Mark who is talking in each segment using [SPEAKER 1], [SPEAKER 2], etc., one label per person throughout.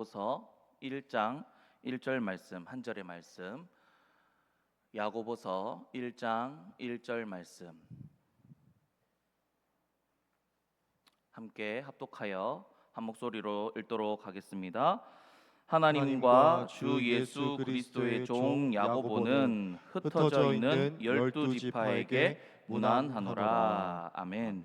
[SPEAKER 1] 야고보서 1장 1절 말씀, 한 절의 말씀. 야고보서 1장 1절 말씀 함께 합독하여 한 목소리로 읽도록 하겠습니다. 하나님과 주 예수 그리스도의 종 야고보는 흩어져 있는 12지파에게 문안하노라. 아멘.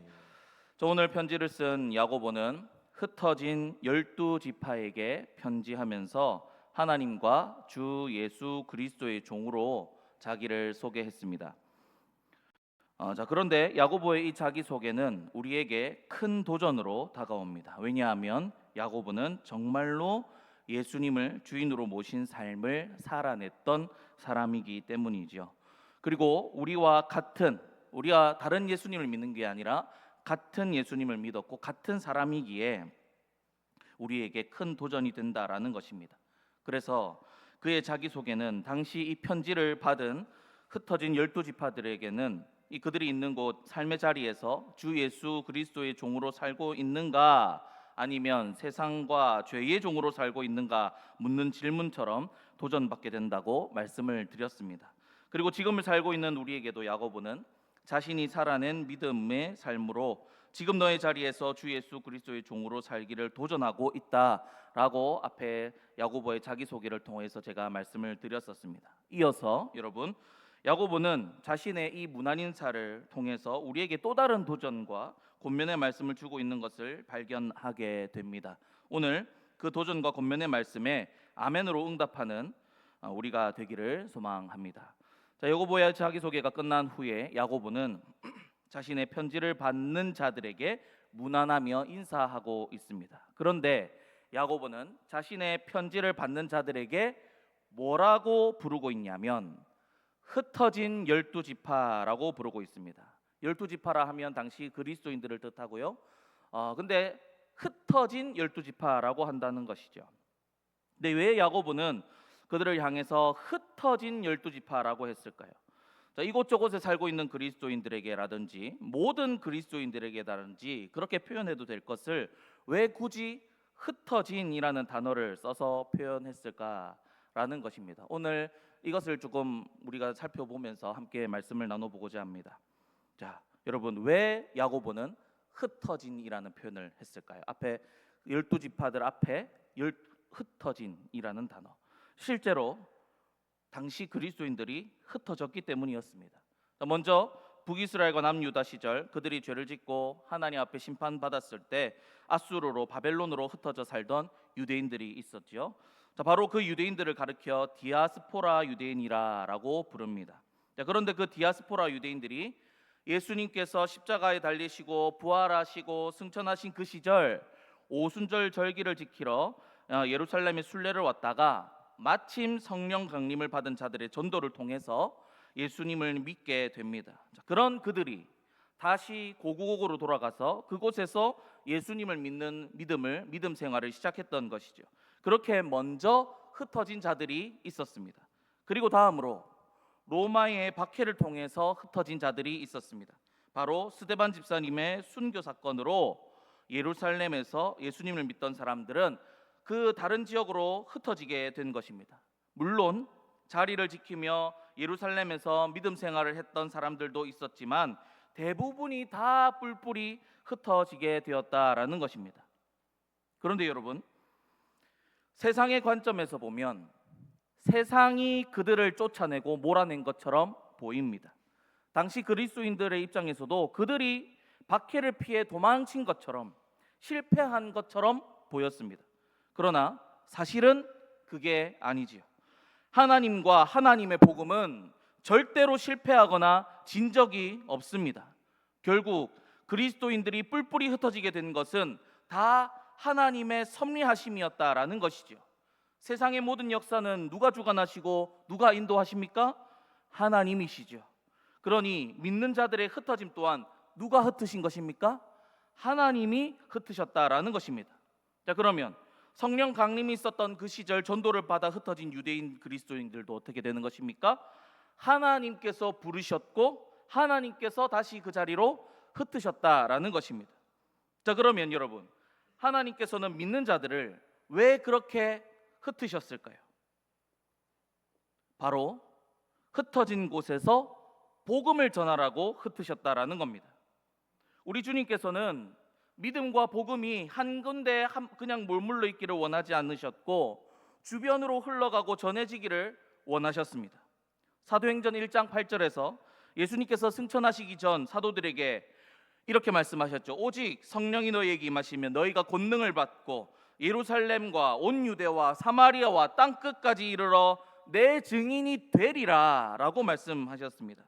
[SPEAKER 1] 저 오늘 편지를 쓴 야고보는 흩어진 12지파에게 편지하면서 하나님과 주 예수 그리스도의 종으로 자기를 소개했습니다. 그런데 야고보의 이 자기소개는 우리에게 큰 도전으로 다가옵니다. 왜냐하면 야고보는 정말로 예수님을 주인으로 모신 삶을 살아냈던 사람이기 때문이죠. 그리고 우리와 다른 예수님을 믿는 게 아니라 같은 예수님을 믿었고 같은 사람이기에 우리에게 큰 도전이 된다라는 것입니다. 그래서 그의 자기소개는 당시 이 편지를 받은 흩어진 12지파들에게는 그들이 있는 곳 삶의 자리에서 주 예수 그리스도의 종으로 살고 있는가 아니면 세상과 죄의 종으로 살고 있는가 묻는 질문처럼 도전받게 된다고 말씀을 드렸습니다. 그리고 지금을 살고 있는 우리에게도 야고보는 자신이 살아낸 믿음의 삶으로 지금 너의 자리에서 주 예수 그리스도의 종으로 살기를 도전하고 있다라고 앞에 야고보의 자기소개를 통해서 제가 말씀을 드렸었습니다. 이어서 여러분, 야고보는 자신의 이 문안인사를 통해서 우리에게 또 다른 도전과 권면의 말씀을 주고 있는 것을 발견하게 됩니다. 오늘 그 도전과 권면의 말씀에 아멘으로 응답하는 우리가 되기를 소망합니다. 야고보의 자기소개가 끝난 후에 야고보는 자신의 편지를 받는 자들에게 문안하며 인사하고 있습니다. 그런데 야고보는 자신의 편지를 받는 자들에게 뭐라고 부르고 있냐면 흩어진 12지파라고 부르고 있습니다. 12지파라 하면 당시 그리스도인들을 뜻하고요. 근데 흩어진 12지파라고 한다는 것이죠. 근데 왜 야고보는 그들을 향해서 흩어진 12지파라고 했을까요? 이곳저곳에 살고 있는 그리스도인들에게라든지 모든 그리스도인들에게라든지 그렇게 표현해도 될 것을 왜 굳이 흩어진이라는 단어를 써서 표현했을까라는 것입니다. 오늘 이것을 조금 우리가 살펴보면서 함께 말씀을 나눠보고자 합니다. 자, 여러분, 왜 야고보는 흩어진이라는 표현을 했을까요? 앞에 12지파들 앞에 흩어진이라는 단어, 실제로 당시 그리스도인들이 흩어졌기 때문이었습니다. 먼저 북이스라엘과 남유다 시절 그들이 죄를 짓고 하나님 앞에 심판받았을 때 아수르로 바벨론으로 흩어져 살던 유대인들이 있었죠. 바로 그 유대인들을 가리켜 디아스포라 유대인이라고 부릅니다. 그런데 그 디아스포라 유대인들이 예수님께서 십자가에 달리시고 부활하시고 승천하신 그 시절 오순절 절기를 지키러 예루살렘에 순례를 왔다가 마침 성령 강림을 받은 자들의 전도를 통해서 예수님을 믿게 됩니다. 그런 그들이 다시 고국으로 돌아가서 그곳에서 예수님을 믿는 믿음 생활을 시작했던 것이죠. 그렇게 먼저 흩어진 자들이 있었습니다. 그리고 다음으로 로마의 박해를 통해서 흩어진 자들이 있었습니다. 바로 스데반 집사님의 순교 사건으로 예루살렘에서 예수님을 믿던 사람들은 그 다른 지역으로 흩어지게 된 것입니다. 물론 자리를 지키며 예루살렘에서 믿음 생활을 했던 사람들도 있었지만 대부분이 다 뿔뿔이 흩어지게 되었다라는 것입니다. 그런데 여러분, 세상의 관점에서 보면 세상이 그들을 쫓아내고 몰아낸 것처럼 보입니다. 당시 그리스도인들의 입장에서도 그들이 박해를 피해 도망친 것처럼 실패한 것처럼 보였습니다. 그러나 사실은 그게 아니지요. 하나님과 하나님의 복음은 절대로 실패하거나 진 적이 없습니다. 결국 그리스도인들이 뿔뿔이 흩어지게 된 것은 다 하나님의 섭리하심이었다라는 것이죠. 세상의 모든 역사는 누가 주관하시고 누가 인도하십니까? 하나님이시죠. 그러니 믿는 자들의 흩어짐 또한 누가 흩으신 것입니까? 하나님이 흩으셨다라는 것입니다. 그러면 성령 강림이 있었던 그 시절 전도를 받아 흩어진 유대인 그리스도인들도 어떻게 되는 것입니까? 하나님께서 부르셨고 하나님께서 다시 그 자리로 흩으셨다라는 것입니다. 그러면 여러분, 하나님께서는 믿는 자들을 왜 그렇게 흩으셨을까요? 바로 흩어진 곳에서 복음을 전하라고 흩으셨다라는 겁니다. 우리 주님께서는 믿음과 복음이 한 군데 그냥 몰물러 있기를 원하지 않으셨고 주변으로 흘러가고 전해지기를 원하셨습니다. 사도행전 1장 8절에서 예수님께서 승천하시기 전 사도들에게 이렇게 말씀하셨죠. 오직 성령이 너희에게 임하시면 너희가 권능을 받고 예루살렘과 온 유대와 사마리아와 땅 끝까지 이르러 내 증인이 되리라 라고 말씀하셨습니다.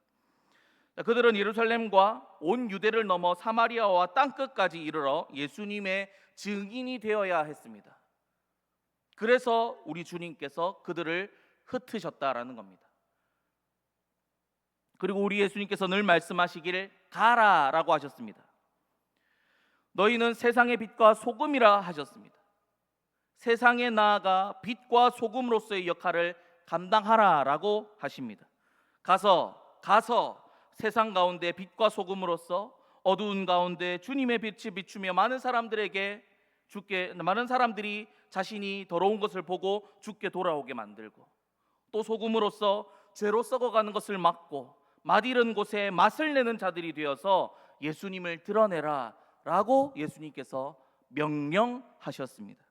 [SPEAKER 1] 그들은 예루살렘과 온 유대를 넘어 사마리아와 땅 끝까지 이르러 예수님의 증인이 되어야 했습니다. 그래서 우리 주님께서 그들을 흩으셨다라는 겁니다. 그리고 우리 예수님께서 늘 말씀하시기를 가라라고 하셨습니다. 너희는 세상의 빛과 소금이라 하셨습니다. 세상에 나아가 빛과 소금으로서의 역할을 감당하라라고 하십니다. 가서 세상 가운데 빛과 소금으로서 어두운 가운데 주님의 빛이 비추며 많은 사람들이 자신이 더러운 것을 보고 죽게 돌아오게 만들고, 또 소금으로서 죄로 썩어가는 것을 막고 맛이른 곳에 맛을 내는 자들이 되어서 예수님을 드러내라 라고 예수님께서 명령하셨습니다.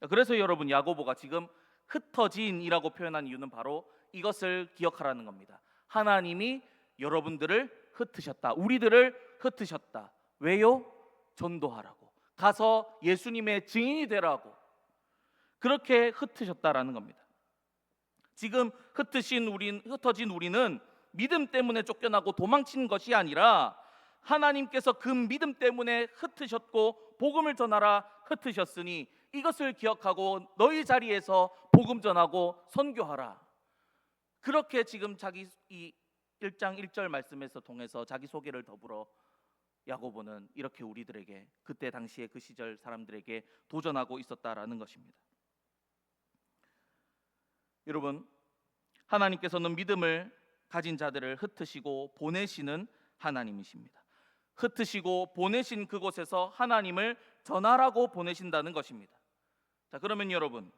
[SPEAKER 1] 그래서 여러분, 야고보가 지금 흩어진이라고 표현한 이유는 바로 이것을 기억하라는 겁니다. 하나님이 여러분들을 흩으셨다, 우리들을 흩으셨다. 왜요? 전도하라고, 가서 예수님의 증인이 되라고, 그렇게 흩으셨다라는 겁니다. 지금 흩어진 우리는 믿음 때문에 쫓겨나고 도망친 것이 아니라 하나님께서 그 믿음 때문에 흩으셨고 복음을 전하라 흩으셨으니 이것을 기억하고 너희 자리에서 복음 전하고 선교하라. 그렇게 지금 자기 이 1장 1절 말씀에서 통해서 자기 소개를 더불어 야고보는 이렇게 우리들에게, 그때 당시에 그 시절 사람들에게 도전하고 있었다라는 것입니다. 여러분, 하나님께서는 믿음을 가진 자들을 흩으시고 보내시는 하나님이십니다. 흩으시고 보내신 그곳에서 하나님을 전하라고 보내신다는 것입니다. 자, 그러면 여러분,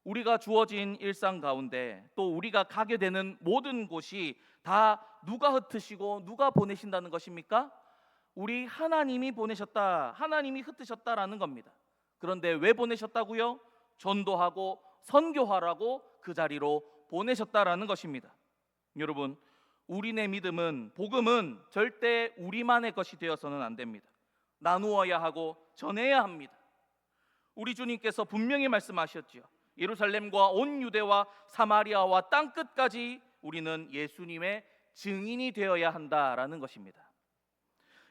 [SPEAKER 1] 우리가 주어진 일상 가운데 또 우리가 가게 되는 모든 곳이 다 누가 흩으시고 누가 보내신다는 것입니까? 우리 하나님이 보내셨다, 하나님이 흩으셨다라는 겁니다. 그런데 왜 보내셨다고요? 전도하고 선교하라고 그 자리로 보내셨다라는 것입니다. 여러분, 우리네 믿음은, 복음은 절대 우리만의 것이 되어서는 안 됩니다. 나누어야 하고 전해야 합니다. 우리 주님께서 분명히 말씀하셨죠. 예루살렘과 온 유대와 사마리아와 땅 끝까지 우리는 예수님의 증인이 되어야 한다라는 것입니다.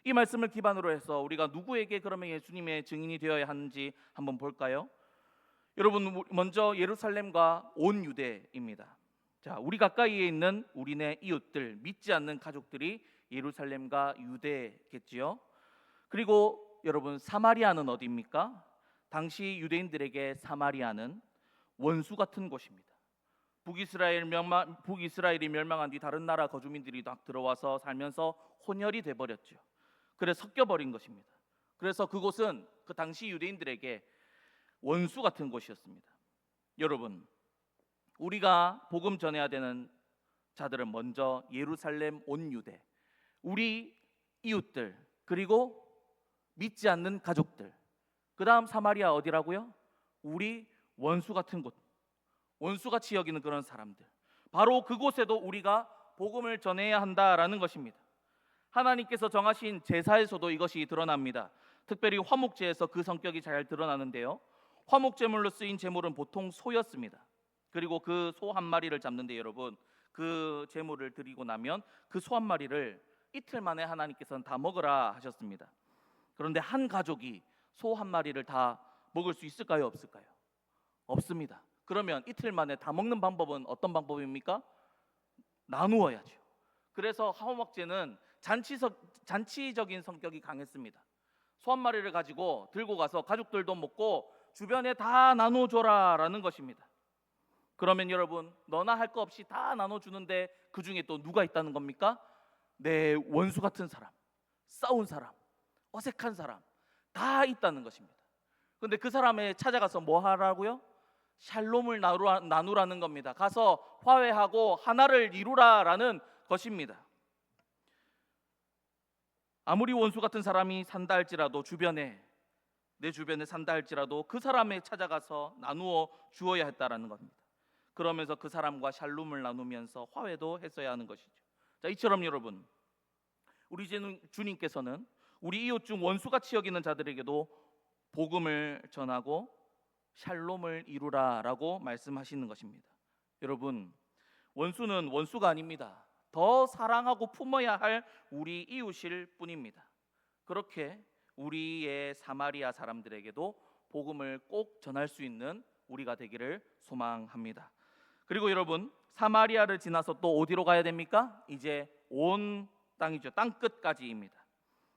[SPEAKER 1] 이 말씀을 기반으로 해서 우리가 누구에게 그러면 예수님의 증인이 되어야 하는지 한번 볼까요? 여러분, 먼저 예루살렘과 온 유대입니다. 자, 우리 가까이에 있는 우리네 이웃들, 믿지 않는 가족들이 예루살렘과 유대겠지요. 그리고 여러분, 사마리아는 어디입니까? 당시 유대인들에게 사마리아는 원수 같은 곳입니다. 북이스라엘이 멸망한 뒤 다른 나라 거주민들이 막 들어와서 살면서 혼혈이 돼버렸죠. 그래서 섞여버린 것입니다. 그래서 그곳은 그 당시 유대인들에게 원수 같은 곳이었습니다. 여러분, 우리가 복음 전해야 되는 자들은 먼저 예루살렘, 온 유대, 우리 이웃들, 그리고 믿지 않는 가족들, 그 다음 사마리아 어디라고요? 우리 원수 같은 곳, 원수같이 여기는 그런 사람들, 바로 그곳에도 우리가 복음을 전해야 한다라는 것입니다. 하나님께서 정하신 제사에서도 이것이 드러납니다. 특별히 화목제에서 그 성격이 잘 드러나는데요, 화목제물로 쓰인 제물은 보통 소였습니다. 그리고 그 소 한 마리를 잡는데 여러분, 그 제물을 드리고 나면 그 소 한 마리를 이틀 만에 하나님께서는 다 먹으라 하셨습니다. 그런데 한 가족이 소 한 마리를 다 먹을 수 있을까요, 없을까요? 없습니다. 그러면 이틀 만에 다 먹는 방법은 어떤 방법입니까? 나누어야죠. 그래서 화목제는 잔치적인 성격이 강했습니다. 소 한 마리를 가지고 들고 가서 가족들도 먹고 주변에 다 나눠줘라 라는 것입니다. 그러면 여러분, 너나 할 거 없이 다 나눠주는데 그 중에 또 누가 있다는 겁니까? 내 원수 같은 사람, 싸운 사람, 어색한 사람 다 있다는 것입니다. 근데 그 사람에 찾아가서 뭐 하라고요? 샬롬을 나누라는 겁니다. 가서 화해하고 하나를 이루라라는 것입니다. 아무리 원수 같은 사람이 산다 할지라도 내 주변에 산다 할지라도 그 사람에 찾아가서 나누어 주어야 했다라는 겁니다. 그러면서 그 사람과 샬롬을 나누면서 화해도 했어야 하는 것이죠. 자, 이처럼 여러분, 우리 주님께서는 우리 이웃 중 원수같이 여기는 자들에게도 복음을 전하고 샬롬을 이루라라고 말씀하시는 것입니다. 여러분, 원수는 원수가 아닙니다. 더 사랑하고 품어야 할 우리 이웃일 뿐입니다. 그렇게 우리의 사마리아 사람들에게도 복음을 꼭 전할 수 있는 우리가 되기를 소망합니다. 그리고 여러분, 사마리아를 지나서 또 어디로 가야 됩니까? 이제 온 땅이죠. 땅 끝까지입니다.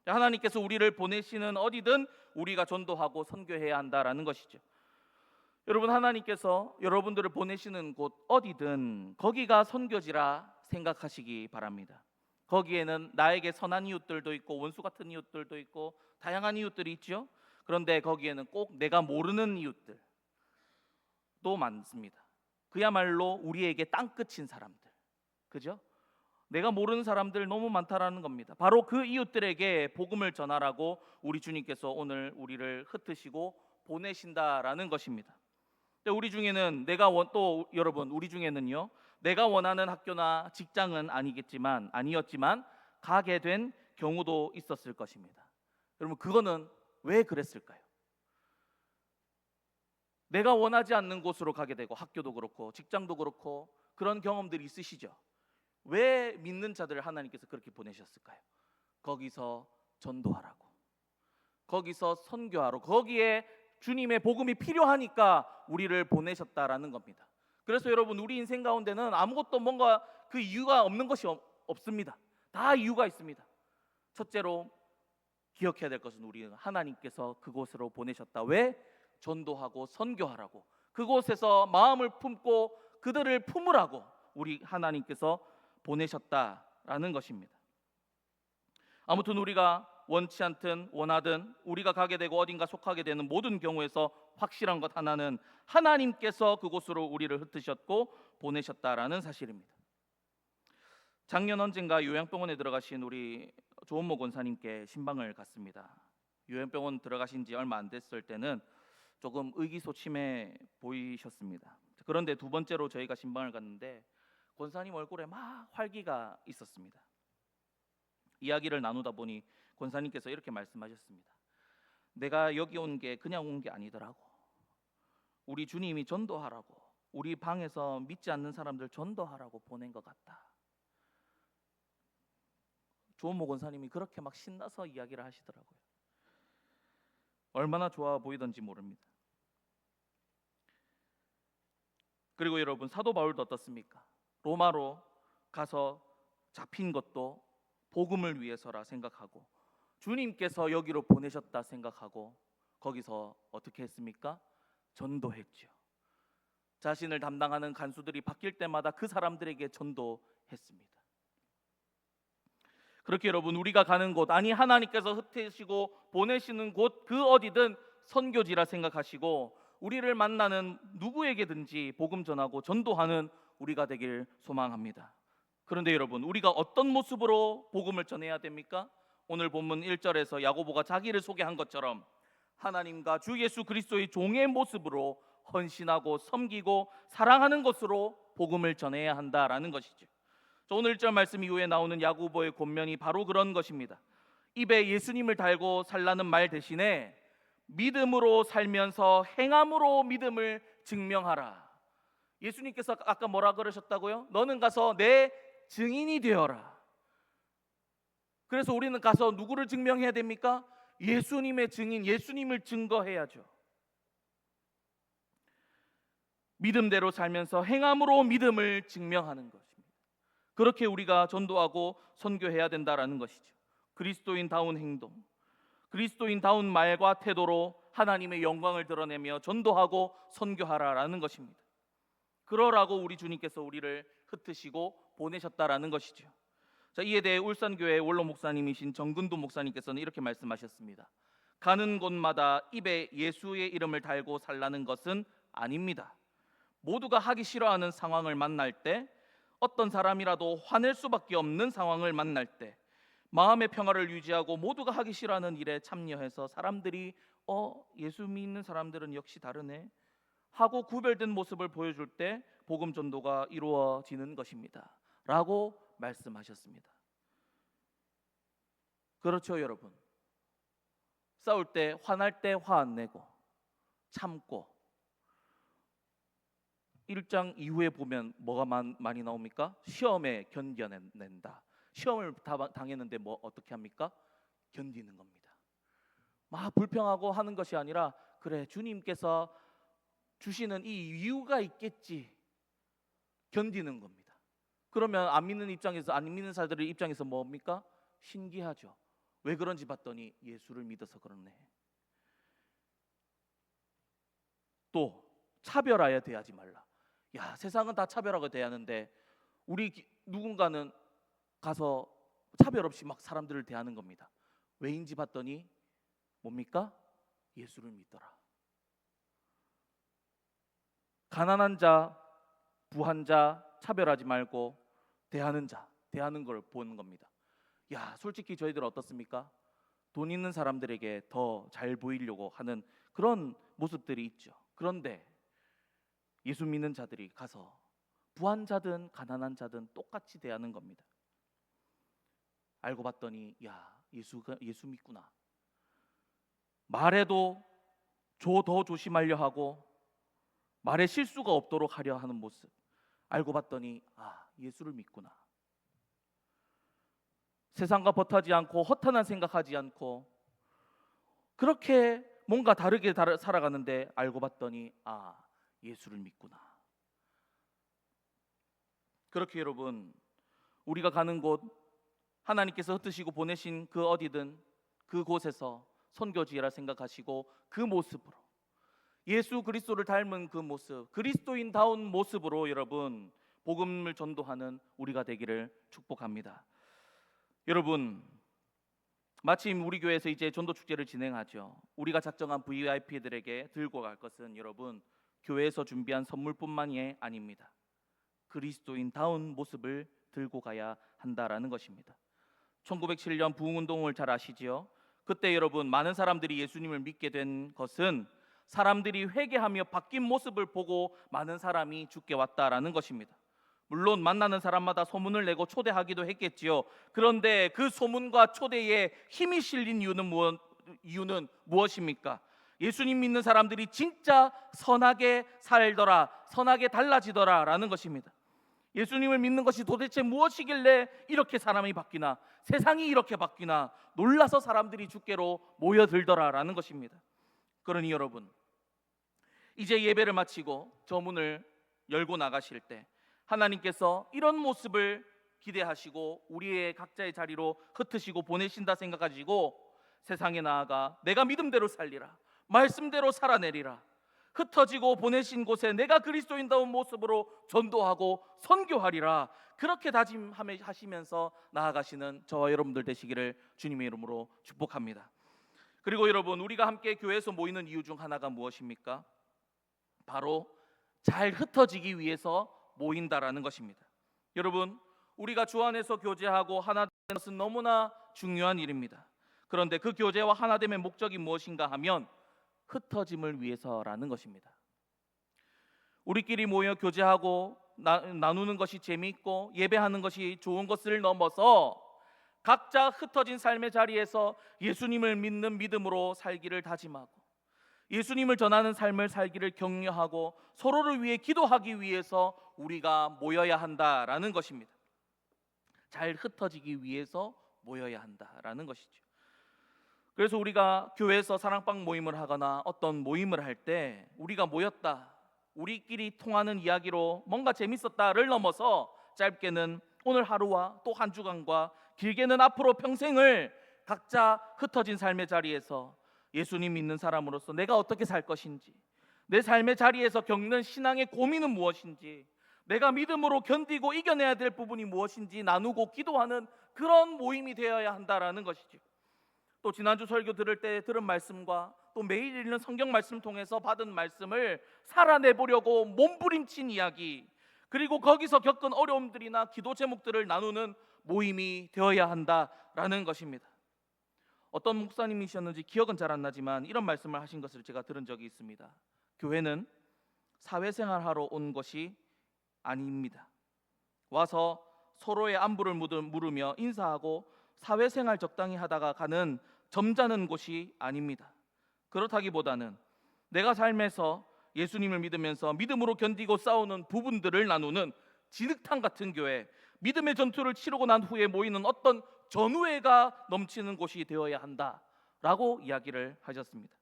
[SPEAKER 1] 하나님께서 우리를 보내시는 어디든 우리가 전도하고 선교해야 한다라는 것이죠. 여러분, 하나님께서 여러분들을 보내시는 곳 어디든 거기가 선교지라 생각하시기 바랍니다. 거기에는 나에게 선한 이웃들도 있고 원수 같은 이웃들도 있고 다양한 이웃들이 있죠. 그런데 거기에는 꼭 내가 모르는 이웃들도 많습니다. 그야말로 우리에게 땅끝인 사람들, 그죠? 내가 모르는 사람들 너무 많다라는 겁니다. 바로 그 이웃들에게 복음을 전하라고 우리 주님께서 오늘 우리를 흩으시고 보내신다라는 것입니다. 우리 중에는 우리 중에는요, 내가 원하는 학교나 직장은 아니었지만 가게 된 경우도 있었을 것입니다. 여러분, 그거는 왜 그랬을까요? 내가 원하지 않는 곳으로 가게 되고 학교도 그렇고 직장도 그렇고 그런 경험들이 있으시죠? 왜 믿는 자들을 하나님께서 그렇게 보내셨을까요? 거기서 전도하라고, 거기서 선교하러, 거기에 주님의 복음이 필요하니까 우리를 보내셨다라는 겁니다. 그래서 여러분, 우리 인생 가운데는 아무것도 뭔가 그 이유가 없는 것이 없습니다. 다 이유가 있습니다. 첫째로 기억해야 될 것은 우리는 하나님께서 그곳으로 보내셨다. 왜? 전도하고 선교하라고, 그곳에서 마음을 품고 그들을 품으라고 우리 하나님께서 보내셨다라는 것입니다. 아무튼 우리가 원치 않든 원하든 우리가 가게 되고 어딘가 속하게 되는 모든 경우에서 확실한 것 하나는 하나님께서 그곳으로 우리를 흩으셨고 보내셨다라는 사실입니다. 작년 언젠가 요양병원에 들어가신 우리 조원모 권사님께 신방을 갔습니다. 요양병원 들어가신 지 얼마 안 됐을 때는 조금 의기소침해 보이셨습니다. 그런데 두 번째로 저희가 신방을 갔는데 권사님 얼굴에 막 활기가 있었습니다. 이야기를 나누다 보니 권사님께서 이렇게 말씀하셨습니다. 내가 여기 온 게 그냥 온 게 아니더라고. 우리 주님이 전도하라고, 우리 방에서 믿지 않는 사람들 전도하라고 보낸 것 같다. 조원모 권사님이 그렇게 막 신나서 이야기를 하시더라고요. 얼마나 좋아 보이던지 모릅니다. 그리고 여러분, 사도 바울도 어떻습니까? 로마로 가서 잡힌 것도 복음을 위해서라 생각하고 주님께서 여기로 보내셨다 생각하고 거기서 어떻게 했습니까? 전도했죠. 자신을 담당하는 간수들이 바뀔 때마다 그 사람들에게 전도했습니다. 그렇게 여러분, 우리가 가는 곳, 아니 하나님께서 흩으시고 보내시는 곳 그 어디든 선교지라 생각하시고 우리를 만나는 누구에게든지 복음 전하고 전도하는 우리가 되길 소망합니다. 그런데 여러분, 우리가 어떤 모습으로 복음을 전해야 됩니까? 오늘 본문 1절에서 야고보가 자기를 소개한 것처럼 하나님과 주 예수 그리스도의 종의 모습으로 헌신하고 섬기고 사랑하는 것으로 복음을 전해야 한다라는 것이죠. 오늘 1절 말씀 이후에 나오는 야고보의 권면이 바로 그런 것입니다. 입에 예수님을 달고 살라는 말 대신에 믿음으로 살면서 행함으로 믿음을 증명하라. 예수님께서 아까 뭐라 그러셨다고요? 너는 가서 내 증인이 되어라. 그래서 우리는 가서 누구를 증명해야 됩니까? 예수님의 증인, 예수님을 증거해야죠. 믿음대로 살면서 행함으로 믿음을 증명하는 것입니다. 그렇게 우리가 전도하고 선교해야 된다라는 것이죠. 그리스도인다운 행동, 그리스도인다운 말과 태도로 하나님의 영광을 드러내며 전도하고 선교하라라는 것입니다. 그러라고 우리 주님께서 우리를 흩으시고 보내셨다라는 것이죠. 자, 이에 대해 울산교회 원로 목사님이신 정근도 목사님께서는 이렇게 말씀하셨습니다. 가는 곳마다 입에 예수의 이름을 달고 살라는 것은 아닙니다. 모두가 하기 싫어하는 상황을 만날 때, 어떤 사람이라도 화낼 수밖에 없는 상황을 만날 때, 마음의 평화를 유지하고 모두가 하기 싫어하는 일에 참여해서 사람들이 예수 믿는 사람들은 역시 다르네 하고 구별된 모습을 보여줄 때 복음 전도가 이루어지는 것입니다 라고 말씀하셨습니다. 그렇죠 여러분. 싸울 때, 화날 때 화 안 내고 참고, 1장 이후에 보면 뭐가 많이 나옵니까? 시험에 견뎌낸다. 시험을 당했는데 뭐 어떻게 합니까? 견디는 겁니다. 막 불평하고 하는 것이 아니라, 그래 주님께서 주시는 이 이유가 있겠지, 견디는 겁니다. 그러면 안 믿는 사람들의 입장에서 뭡니까? 신기하죠. 왜 그런지 봤더니 예수를 믿어서 그러네. 또 차별하여 대하지 말라. 야, 세상은 다 차별하고 대하는데 우리 누군가는 가서 차별 없이 막 사람들을 대하는 겁니다. 왜인지 봤더니 뭡니까? 예수를 믿더라. 가난한 자, 부한 자 차별하지 말고 대하는 자, 대하는 걸 보는 겁니다. 야, 솔직히 저희들은 어떻습니까? 돈 있는 사람들에게 더 잘 보이려고 하는 그런 모습들이 있죠. 그런데 예수 믿는 자들이 가서 부한 자든 가난한 자든 똑같이 대하는 겁니다. 알고 봤더니 야, 예수 믿구나. 말에도 더 조심하려 하고 말에 실수가 없도록 하려 하는 모습. 알고 봤더니 예수를 믿구나. 세상과 버타지 않고 허탄한 생각하지 않고 그렇게 뭔가 다르게 살아가는데 알고 봤더니 예수를 믿구나. 그렇게 여러분, 우리가 가는 곳, 하나님께서 흩으시고 보내신 그 어디든 그곳에서 선교지라 생각하시고 그 모습으로, 예수 그리스도를 닮은 그 모습, 그리스도인다운 모습으로 여러분 복음을 전도하는 우리가 되기를 축복합니다. 여러분, 마침 우리 교회에서 이제 전도 축제를 진행하죠. 우리가 작정한 VIP들에게 들고 갈 것은 여러분 교회에서 준비한 선물뿐만이 아닙니다. 그리스도인다운 모습을 들고 가야 한다라는 것입니다. 1907년 부흥운동을 잘 아시지요? 그때 여러분 많은 사람들이 예수님을 믿게 된 것은 사람들이 회개하며 바뀐 모습을 보고 많은 사람이 주께 왔다라는 것입니다. 물론 만나는 사람마다 소문을 내고 초대하기도 했겠지요. 그런데 그 소문과 초대에 힘이 실린 이유는 무엇입니까? 예수님 믿는 사람들이 진짜 선하게 살더라, 선하게 달라지더라 라는 것입니다. 예수님을 믿는 것이 도대체 무엇이길래 이렇게 사람이 바뀌나, 세상이 이렇게 바뀌나 놀라서 사람들이 주께로 모여들더라 라는 것입니다. 그러니 여러분, 이제 예배를 마치고 저 문을 열고 나가실 때 하나님께서 이런 모습을 기대하시고 우리의 각자의 자리로 흩으시고 보내신다 생각하시고 세상에 나아가 내가 믿음대로 살리라, 말씀대로 살아내리라, 흩어지고 보내신 곳에 내가 그리스도인다운 모습으로 전도하고 선교하리라, 그렇게 다짐하시면서 나아가시는 저와 여러분들 되시기를 주님의 이름으로 축복합니다. 그리고 여러분, 우리가 함께 교회에서 모이는 이유 중 하나가 무엇입니까? 바로 잘 흩어지기 위해서 모인다라는 것입니다. 여러분, 우리가 주 안에서 교제하고 하나 되는 것은 너무나 중요한 일입니다. 그런데 그 교제와 하나됨의 목적이 무엇인가 하면 흩어짐을 위해서라는 것입니다. 우리끼리 모여 교제하고 나누는 것이 재미있고 예배하는 것이 좋은 것을 넘어서 각자 흩어진 삶의 자리에서 예수님을 믿는 믿음으로 살기를 다짐하고 예수님을 전하는 삶을 살기를 격려하고 서로를 위해 기도하기 위해서 우리가 모여야 한다라는 것입니다. 잘 흩어지기 위해서 모여야 한다라는 것이죠. 그래서 우리가 교회에서 사랑방 모임을 하거나 어떤 모임을 할 때 우리가 모였다, 우리끼리 통하는 이야기로 뭔가 재밌었다를 넘어서 짧게는 오늘 하루와 또 한 주간과 길게는 앞으로 평생을 각자 흩어진 삶의 자리에서 예수님 믿는 사람으로서 내가 어떻게 살 것인지, 내 삶의 자리에서 겪는 신앙의 고민은 무엇인지, 내가 믿음으로 견디고 이겨내야 될 부분이 무엇인지 나누고 기도하는 그런 모임이 되어야 한다라는 것이죠. 또 지난주 설교 들을 때 들은 말씀과 또 매일 읽는 성경 말씀 통해서 받은 말씀을 살아내보려고 몸부림친 이야기, 그리고 거기서 겪은 어려움들이나 기도 제목들을 나누는 모임이 되어야 한다라는 것입니다. 어떤 목사님이셨는지 기억은 잘 안 나지만 이런 말씀을 하신 것을 제가 들은 적이 있습니다. 교회는 사회생활하러 온 것이 아닙니다. 와서 서로의 안부를 물으며 인사하고 사회생활 적당히 하다가 가는 점잖은 곳이 아닙니다. 그렇다기보다는 내가 삶에서 예수님을 믿으면서 믿음으로 견디고 싸우는 부분들을 나누는 진흙탕 같은 교회, 믿음의 전투를 치르고 난 후에 모이는 어떤 전우회가 넘치는 곳이 되어야 한다라고 이야기를 하셨습니다.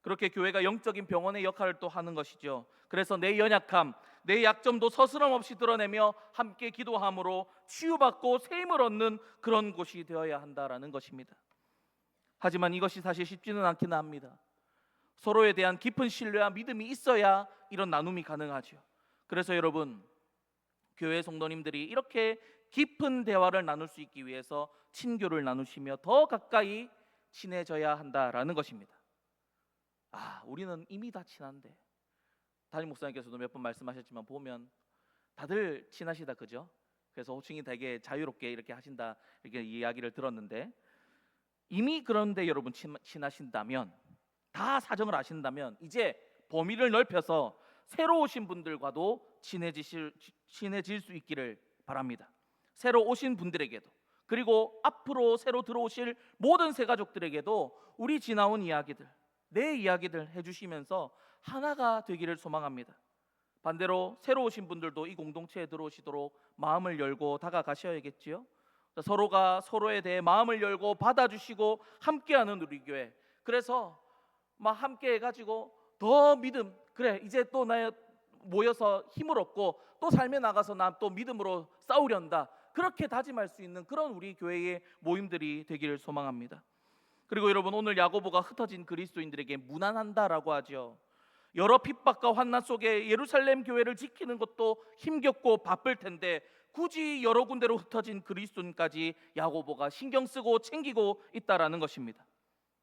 [SPEAKER 1] 그렇게 교회가 영적인 병원의 역할을 또 하는 것이죠. 그래서 내 연약함, 내 약점도 서스럼 없이 드러내며 함께 기도함으로 치유받고 새 힘을 얻는 그런 곳이 되어야 한다라는 것입니다. 하지만 이것이 사실 쉽지는 않기는 합니다. 서로에 대한 깊은 신뢰와 믿음이 있어야 이런 나눔이 가능하죠. 그래서 여러분, 교회 성도님들이 이렇게 깊은 대화를 나눌 수 있기 위해서 친교를 나누시며 더 가까이 친해져야 한다라는 것입니다. 우리는 이미 다 친한데, 담임 목사님께서도 몇 번 말씀하셨지만 보면 다들 친하시다, 그죠? 그래서 호칭이 되게 자유롭게 이렇게 하신다, 이렇게 이야기를 들었는데, 이미 그런데 여러분 친하신다면, 다 사정을 아신다면 이제 범위를 넓혀서 새로 오신 분들과도 친해질 수 있기를 바랍니다. 새로 오신 분들에게도, 그리고 앞으로 새로 들어오실 모든 새가족들에게도 우리 지나온 이야기들, 내 이야기들 해주시면서 하나가 되기를 소망합니다. 반대로 새로 오신 분들도 이 공동체에 들어오시도록 마음을 열고 다가가셔야겠지요. 서로가 서로에 대해 마음을 열고 받아주시고 함께하는 우리 교회. 그래서 막 함께 해가지고 더 믿음, 그래 이제 또 나 모여서 힘을 얻고 또 삶에 나가서 나 또 믿음으로 싸우련다, 그렇게 다짐할 수 있는 그런 우리 교회의 모임들이 되기를 소망합니다. 그리고 여러분, 오늘 야고보가 흩어진 그리스도인들에게 무난한다라고 하죠. 여러 핍박과 환난 속에 예루살렘 교회를 지키는 것도 힘겹고 바쁠 텐데 굳이 여러 군데로 흩어진 그리스도인까지 야고보가 신경 쓰고 챙기고 있다라는 것입니다.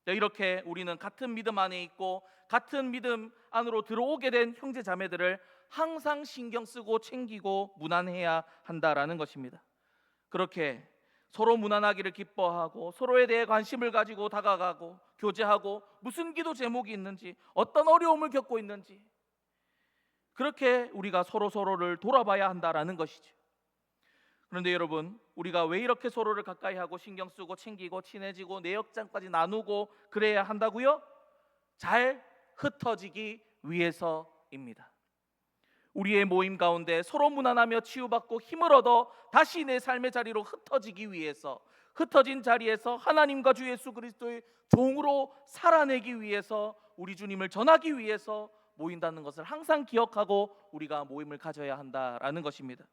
[SPEAKER 1] 이렇게 우리는 같은 믿음 안에 있고 같은 믿음 안으로 들어오게 된 형제 자매들을 항상 신경 쓰고 챙기고 무난해야 한다라는 것입니다. 그렇게 서로 무난하기를 기뻐하고 서로에 대해 관심을 가지고 다가가고 교제하고 무슨 기도 제목이 있는지, 어떤 어려움을 겪고 있는지, 그렇게 우리가 서로를 돌아봐야 한다라는 것이죠. 그런데 여러분, 우리가 왜 이렇게 서로를 가까이 하고 신경 쓰고 챙기고 친해지고 내역장까지 나누고 그래야 한다고요? 잘 흩어지기 위해서입니다. 우리의 모임 가운데 서로 무난하며 치유받고 힘을 얻어 다시 내 삶의 자리로 흩어지기 위해서, 흩어진 자리에서 하나님과 주 예수 그리스도의 종으로 살아내기 위해서, 우리 주님을 전하기 위해서 모인다는 것을 항상 기억하고 우리가 모임을 가져야 한다라는 것입니다.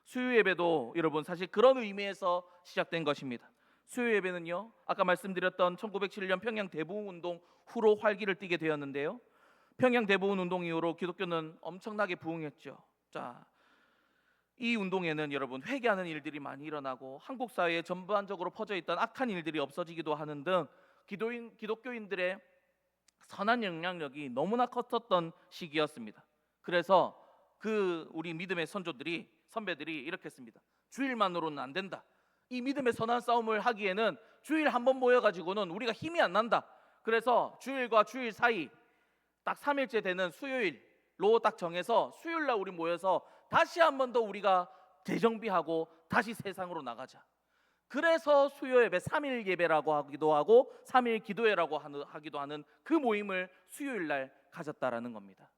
[SPEAKER 1] 수요 예배도 여러분 사실 그런 의미에서 시작된 것입니다. 수요 예배는요, 아까 말씀드렸던 1907년 평양 대부흥 운동 후로 활기를 띠게 되었는데요, 평양 대부흥 운동 이후로 기독교는 엄청나게 부흥했죠. 이 운동에는 여러분 회개하는 일들이 많이 일어나고 한국 사회에 전반적으로 퍼져 있던 악한 일들이 없어지기도 하는 등 기독교인들의 선한 영향력이 너무나 컸었던 시기였습니다. 그래서 우리 믿음의 선배들이 이렇게 했습니다. 주일만으로는 안 된다. 이 믿음의 선한 싸움을 하기에는 주일 한번 모여가지고는 우리가 힘이 안 난다. 그래서 주일과 주일 사이 딱 3일째 되는 수요일로 딱 정해서 수요일날 우리 모여서 다시 한 번 더 우리가 재정비하고 다시 세상으로 나가자. 그래서 수요 예배 3일 예배라고 하기도 하고 3일 기도회라고 하기도 하는 그 모임을 수요일날 가졌다라는 겁니다.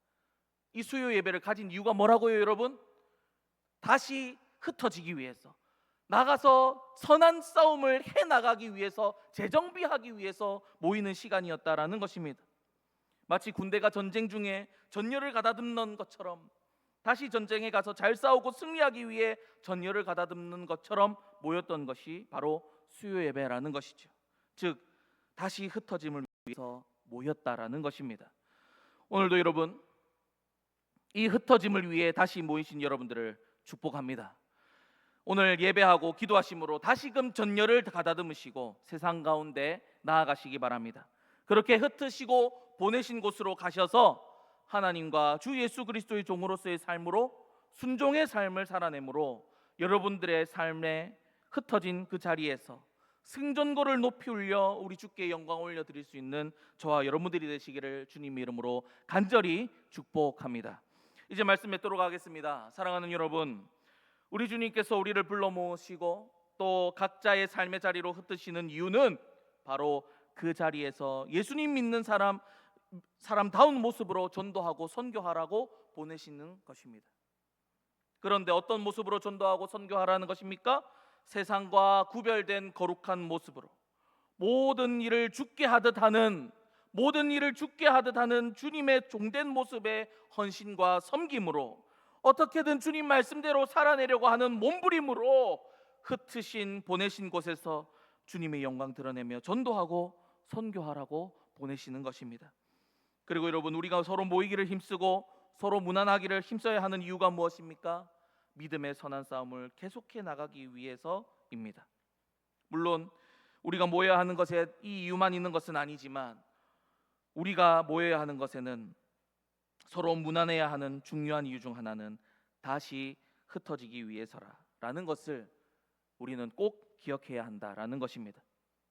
[SPEAKER 1] 이 수요 예배를 가진 이유가 뭐라고요, 여러분? 다시 흩어지기 위해서, 나가서 선한 싸움을 해나가기 위해서, 재정비하기 위해서 모이는 시간이었다라는 것입니다. 마치 군대가 전쟁 중에 전열을 가다듬는 것처럼, 다시 전쟁에 가서 잘 싸우고 승리하기 위해 전열을 가다듬는 것처럼 모였던 것이 바로 수요 예배라는 것이죠. 즉 다시 흩어짐을 위해서 모였다라는 것입니다. 오늘도 여러분, 이 흩어짐을 위해 다시 모이신 여러분들을 축복합니다. 오늘 예배하고 기도하심으로 다시금 전열을 가다듬으시고 세상 가운데 나아가시기 바랍니다. 그렇게 흩으시고 보내신 곳으로 가셔서 하나님과 주 예수 그리스도의 종으로서의 삶으로 순종의 삶을 살아내므로 여러분들의 삶에 흩어진 그 자리에서 승전고를 높이 올려 우리 주께 영광 올려드릴 수 있는 저와 여러분들이 되시기를 주님의 이름으로 간절히 축복합니다. 이제 말씀 맺도록 하겠습니다. 사랑하는 여러분, 우리 주님께서 우리를 불러 모으시고 또 각자의 삶의 자리로 흩으시는 이유는 바로 그 자리에서 예수님 믿는 사람다운 모습으로 전도하고 선교하라고 보내시는 것입니다. 그런데 어떤 모습으로 전도하고 선교하라는 것입니까? 세상과 구별된 거룩한 모습으로 모든 일을 죽게 하듯 하는 주님의 종된 모습의 헌신과 섬김으로 어떻게든 주님 말씀대로 살아내려고 하는 몸부림으로 흩으신 보내신 곳에서 주님의 영광 드러내며 전도하고 선교하라고 보내시는 것입니다. 그리고 여러분, 우리가 서로 모이기를 힘쓰고 서로 무난하기를 힘써야 하는 이유가 무엇입니까? 믿음의 선한 싸움을 계속해 나가기 위해서입니다. 물론 우리가 모여야 하는 것에 이 이유만 있는 것은 아니지만 우리가 모여야 하는 것에는 서로 무난해야 하는 중요한 이유 중 하나는 다시 흩어지기 위해서라는 것을 우리는 꼭 기억해야 한다라는 것입니다.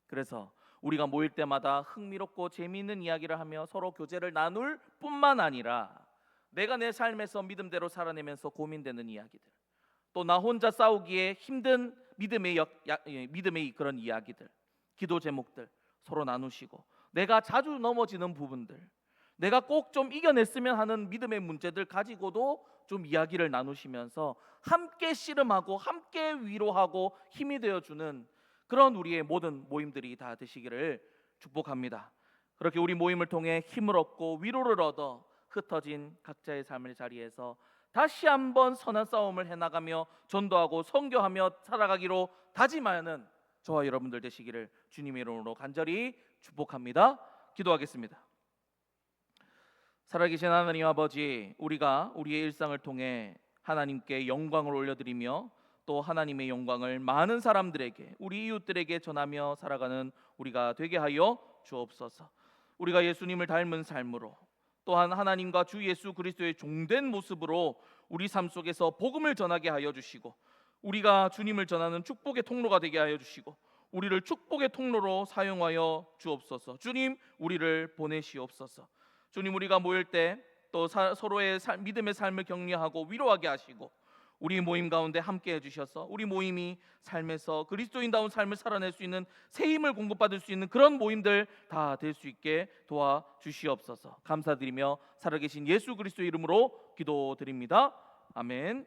[SPEAKER 1] 그래서 우리가 모일 때마다 흥미롭고 재미있는 이야기를 하며 서로 교제를 나눌 뿐만 아니라 내가 내 삶에서 믿음대로 살아내면서 고민되는 이야기들, 또 나 혼자 싸우기에 힘든 믿음의 그런 이야기들, 기도 제목들 서로 나누시고 내가 자주 넘어지는 부분들, 내가 꼭 좀 이겨냈으면 하는 믿음의 문제들 가지고도 좀 이야기를 나누시면서 함께 씨름하고 함께 위로하고 힘이 되어주는 그런 우리의 모든 모임들이 다 되시기를 축복합니다. 그렇게 우리 모임을 통해 힘을 얻고 위로를 얻어 흩어진 각자의 삶의 자리에서 다시 한번 선한 싸움을 해나가며 전도하고 선교하며 살아가기로 다짐하는 저와 여러분들 되시기를 주님의 이름으로 간절히 축복합니다. 기도하겠습니다. 살아계신 하나님 아버지, 우리가 우리의 일상을 통해 하나님께 영광을 올려드리며 또 하나님의 영광을 많은 사람들에게, 우리 이웃들에게 전하며 살아가는 우리가 되게 하여 주옵소서. 우리가 예수님을 닮은 삶으로 또한 하나님과 주 예수 그리스도의 종된 모습으로 우리 삶 속에서 복음을 전하게 하여 주시고 우리가 주님을 전하는 축복의 통로가 되게 하여 주시고 우리를 축복의 통로로 사용하여 주옵소서. 주님, 우리를 보내시옵소서. 주님, 우리가 모일 때 또 서로의 믿음의 삶을 격려하고 위로하게 하시고 우리 모임 가운데 함께 해주셔서 우리 모임이 삶에서 그리스도인다운 삶을 살아낼 수 있는 새 힘을 공급받을 수 있는 그런 모임들 다 될 수 있게 도와주시옵소서. 감사드리며 살아계신 예수 그리스도 이름으로 기도드립니다. 아멘.